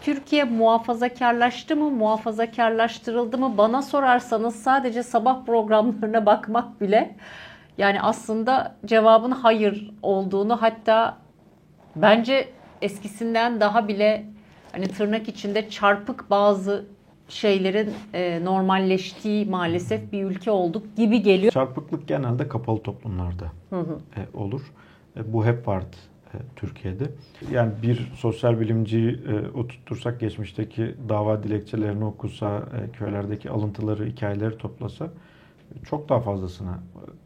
Türkiye muhafazakarlaştı mı, muhafazakarlaştırıldı mı? Bana sorarsanız sadece sabah programlarına bakmak bile yani aslında cevabın hayır olduğunu, hatta bence eskisinden daha bile hani tırnak içinde çarpık bazı şeylerin normalleştiği maalesef bir ülke olduk gibi geliyor. Çarpıklık genelde kapalı toplumlarda olur. Bu hep vardı Türkiye'de. Yani bir sosyal bilimciyi oturtursak, geçmişteki dava dilekçelerini okusa, köylerdeki alıntıları, hikayeleri toplasa çok daha fazlasına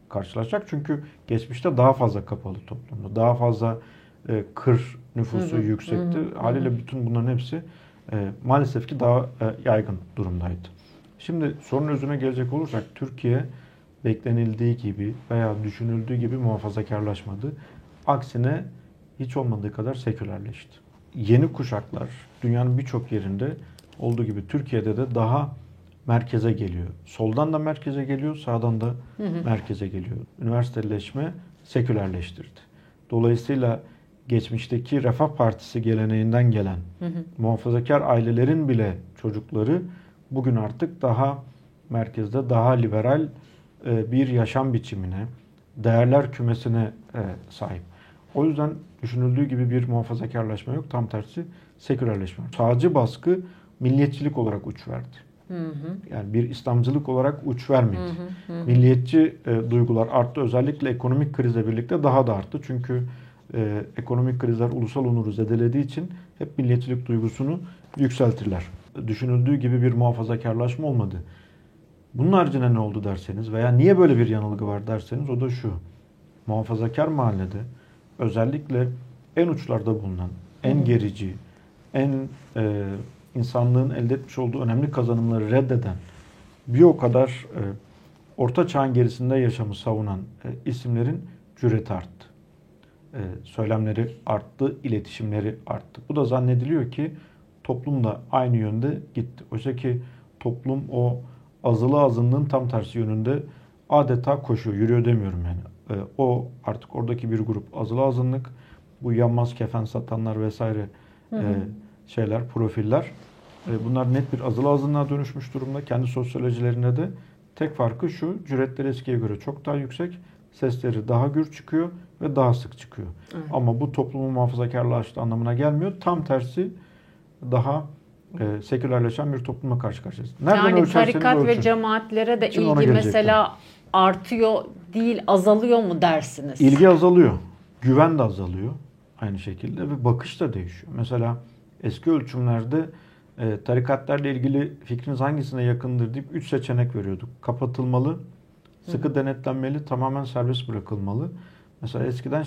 karşılaşacak. Çünkü geçmişte daha fazla kapalı toplumdu. Daha fazla kır nüfusu yüksekti. Haliyle bütün bunların hepsi maalesef ki daha yaygın durumdaydı. Şimdi sorunun özüne gelecek olursak, Türkiye beklenildiği gibi veya düşünüldüğü gibi muhafazakarlaşmadı. Aksine hiç olmadığı kadar sekülerleşti. Yeni kuşaklar dünyanın birçok yerinde olduğu gibi Türkiye'de de daha merkeze geliyor. Soldan da merkeze geliyor, sağdan da merkeze geliyor. Üniversiteleşme sekülerleştirdi. Dolayısıyla geçmişteki Refah Partisi geleneğinden gelen muhafazakar ailelerin bile çocukları bugün artık daha merkezde, daha liberal bir yaşam biçimine, değerler kümesine sahip. O yüzden düşünüldüğü gibi bir muhafazakarlaşma yok. Tam tersi sekülerleşme. Sağcı baskı milliyetçilik olarak uç verdi. Yani bir İslamcılık olarak uç vermedi. Milliyetçi duygular arttı. Özellikle ekonomik krizle birlikte daha da arttı. Çünkü ekonomik krizler ulusal onuru zedelediği için hep milliyetçilik duygusunu yükseltirler. Düşünüldüğü gibi bir muhafazakarlaşma olmadı. Bunun haricinde ne oldu derseniz veya niye böyle bir yanılgı var derseniz, o da şu. Muhafazakar mahallede özellikle en uçlarda bulunan, en gerici, en insanlığın elde etmiş olduğu önemli kazanımları reddeden, bir o kadar orta çağın gerisinde yaşamı savunan isimlerin cüreti arttı. Söylemleri arttı, iletişimleri arttı. Bu da zannediliyor ki toplum da aynı yönde gitti. Oysa ki toplum o azılı azınlığın tam tersi yönünde adeta koşuyor, yürüyor demiyorum yani. O artık oradaki bir grup azılı azınlık, bu yanmaz kefen satanlar vesaire şeyler, profiller. Bunlar net bir azılı azınlığa dönüşmüş durumda. Kendi sosyolojilerinde de tek farkı şu: cüretleri eskiye göre çok daha yüksek, sesleri daha gür çıkıyor ve daha sık çıkıyor. Evet. Ama bu toplumun muhafazakarlaştığı anlamına gelmiyor. Tam tersi, daha sekülerleşen bir toplumla karşı karşıyayız. Nereden yani tarikat ve cemaatlere de ilgi mesela artıyor değil, azalıyor mu dersiniz? İlgi azalıyor. Güven de azalıyor aynı şekilde ve bakış da değişiyor. Mesela eski ölçümlerde tarikatlarla ilgili fikriniz hangisine yakındır deyip 3 seçenek veriyorduk. Kapatılmalı, sıkı denetlenmeli, tamamen serbest bırakılmalı. Mesela eskiden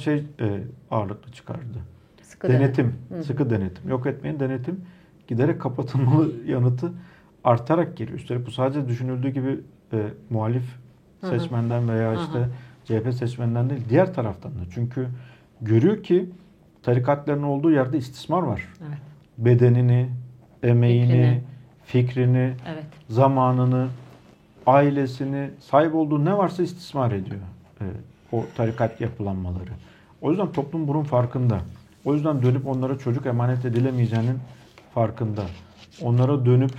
ağırlıklı çıkardı. Sıkı denetim. Sıkı denetim. Yok etmeyin, denetim. Giderek kapatılmalı yanıtı artarak geliyor. Üstelik bu sadece düşünüldüğü gibi muhalif seçmenden veya işte CHP seçmeninden değil, diğer taraftan da. Çünkü görüyor ki tarikatların olduğu yerde istismar var. Evet. Bedenini, emeğini, fikrini, zamanını, ailesini, sahip olduğu ne varsa istismar ediyor o tarikat yapılanmaları. O yüzden toplum bunun farkında. O yüzden dönüp onlara çocuk emanet edilemeyeceğinin farkında. Onlara dönüp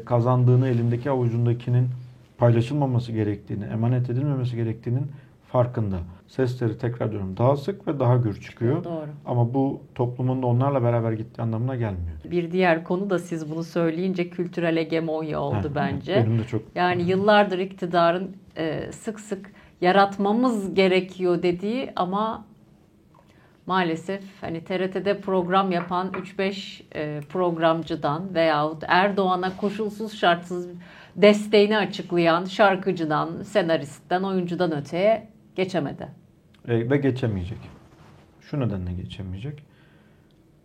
kazandığını elindeki avucundakinin paylaşılmaması gerektiğini, emanet edilmemesi gerektiğinin farkında. Sesleri, tekrar diyorum, daha sık ve daha gür çıkıyor. Doğru. Ama bu toplumun da onlarla beraber gittiği anlamına gelmiyor. Bir diğer konu da siz bunu söyleyince kültürel hegemonya oldu bence. Benim de çok. Yani yıllardır iktidarın sık sık yaratmamız gerekiyor dediği ama maalesef hani TRT'de program yapan 3-5 programcıdan veyahut Erdoğan'a koşulsuz şartsız desteğini açıklayan şarkıcıdan, senaristten, oyuncudan öteye geçemedi. Ve geçemeyecek. Şu nedenle geçemeyecek.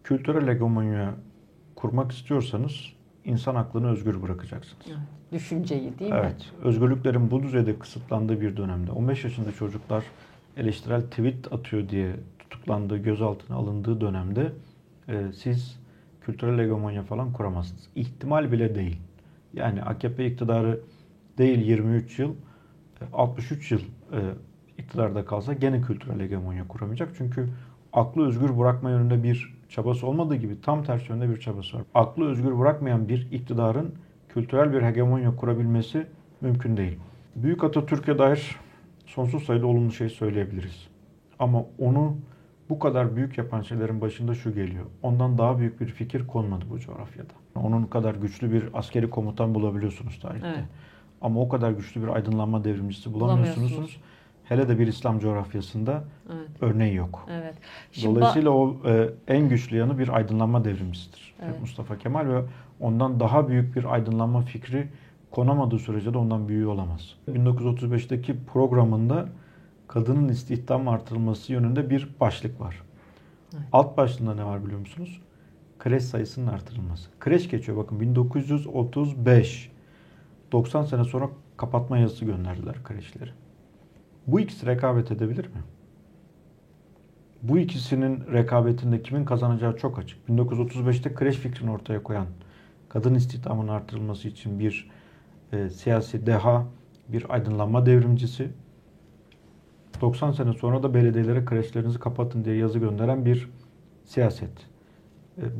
Kültürel hegemonya kurmak istiyorsanız insan aklını özgür bırakacaksınız. Evet, düşünceyi değil mi? Evet. Özgürlüklerin bu düzeyde kısıtlandığı bir dönemde 15 yaşında çocuklar eleştirel tweet atıyor diye tutuklandığı, gözaltına alındığı dönemde siz kültürel hegemonya falan kuramazsınız. İhtimal bile değil. Yani AKP iktidarı değil 23 yıl, 63 yıl iktidarda kalsa gene kültürel hegemonya kuramayacak. Çünkü aklı özgür bırakma yönünde bir çabası olmadığı gibi tam tersi yönde bir çabası var. Aklı özgür bırakmayan bir iktidarın kültürel bir hegemonya kurabilmesi mümkün değil. Büyük Atatürk'e dair sonsuz sayıda olumlu şey söyleyebiliriz. Ama onu bu kadar büyük yapan şeylerin başında şu geliyor. Ondan daha büyük bir fikir konmadı bu coğrafyada. Onun kadar güçlü bir askeri komutan bulabiliyorsunuz tarihte. Evet. Ama o kadar güçlü bir aydınlanma devrimcisi bulamıyorsunuz. Hele de bir İslam coğrafyasında Evet. örneği yok. Evet. Şimdi Dolayısıyla o en güçlü yanı bir aydınlanma devrimcisidir. Evet. Mustafa Kemal ve ondan daha büyük bir aydınlanma fikri konamadığı sürece de ondan büyüğü olamaz. 1935'teki programında kadının istihdam artırılması yönünde bir başlık var. Evet. Alt başlığında ne var biliyor musunuz? Kreş sayısının artırılması. Kreş geçiyor bakın 1935. 90 sene sonra kapatma yazısı gönderdiler kreşleri. Bu ikisi rekabet edebilir mi? Bu ikisinin rekabetinde kimin kazanacağı çok açık. 1935'te kreş fikrini ortaya koyan, kadın istihdamının artırılması için bir siyasi deha, bir aydınlanma devrimcisi, 90 sene sonra da belediyelere kreşlerinizi kapatın diye yazı gönderen bir siyaset.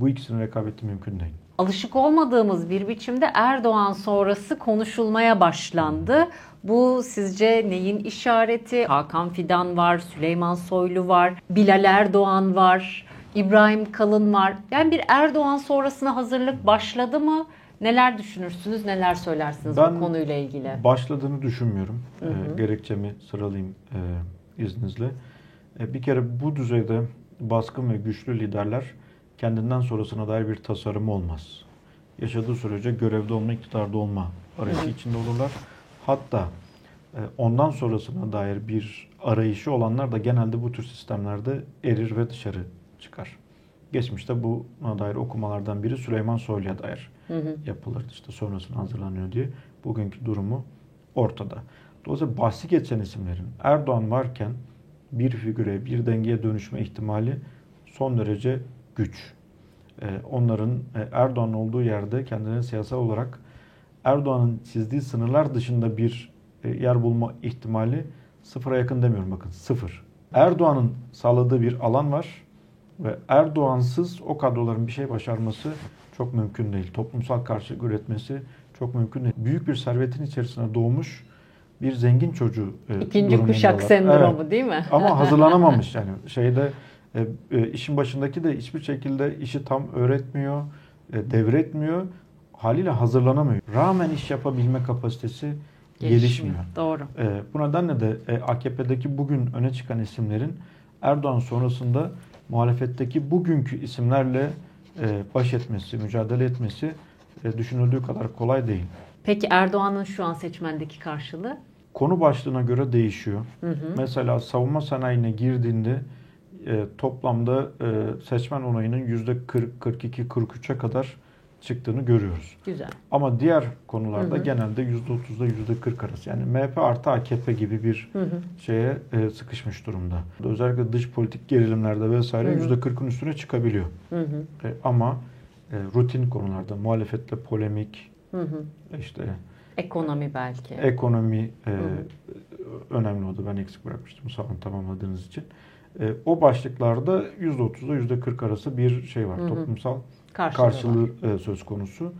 Bu ikisinin rekabeti mümkün değil. alışık olmadığımız bir biçimde Erdoğan sonrası konuşulmaya başlandı. Bu sizce neyin işareti? Hakan Fidan var, Süleyman Soylu var, Bilal Erdoğan var, İbrahim Kalın var. Yani bir Erdoğan sonrasına hazırlık başladı mı? Neler düşünürsünüz, neler söylersiniz bu konuyla ilgili? Başladığını düşünmüyorum. Gerekçemi sıralayayım izninizle. Bir kere bu düzeyde baskın ve güçlü liderler kendinden sonrasına dair bir tasarımı olmaz. Yaşadığı sürece görevde olma, iktidarda olma arayışı içinde olurlar. Hatta ondan sonrasına dair bir arayışı olanlar da genelde bu tür sistemlerde erir ve dışarı çıkar. Geçmişte buna dair okumalardan biri Süleyman Soylu'ya dair yapılırdı. İşte sonrasına hazırlanıyor diye. Bugünkü durumu ortada. Dolayısıyla bahsi geçen isimlerin Erdoğan varken bir figüre, bir dengeye dönüşme ihtimali son derece güç. Onların Erdoğan olduğu yerde kendilerini siyasal olarak Erdoğan'ın çizdiği sınırlar dışında bir yer bulma ihtimali sıfıra yakın demiyorum bakın sıfır. Erdoğan'ın sağladığı bir alan var ve Erdoğansız o kadroların bir şey başarması çok mümkün değil. Toplumsal karşılık üretmesi çok mümkün değil. Büyük bir servetin içerisine doğmuş bir zengin çocuğu İkinci kuşak sendromu evet. Değil mi? Ama hazırlanamamış yani işin başındaki de hiçbir şekilde işi tam öğretmiyor, devretmiyor. Haliyle hazırlanamıyor. Rağmen iş yapabilme kapasitesi gelişmiyor. Doğru. Bu nedenle de AKP'deki bugün öne çıkan isimlerin Erdoğan sonrasında muhalefetteki bugünkü isimlerle baş etmesi, mücadele etmesi düşünüldüğü kadar kolay değil. Peki Erdoğan'ın şu an seçmendeki karşılığı? Konu başlığına göre değişiyor. Mesela savunma sanayine girdiğinde toplamda seçmen onayının %40, 42, 43'e kadar çıktığını görüyoruz. Güzel. Ama diğer konularda genelde %30'da %40 arası. Yani MHP artı AKP gibi bir şeye sıkışmış durumda. Özellikle dış politik gerilimlerde vesaire %40'ın üstüne çıkabiliyor. Ama rutin konularda muhalefetle polemik, işte ekonomi belki. Ekonomi önemli oldu. Ben eksik bırakmıştım. Sağ olun tamamladığınız için. O başlıklarda %30'da %40 arası bir şey var. Toplumsal karşılığı söz konusu.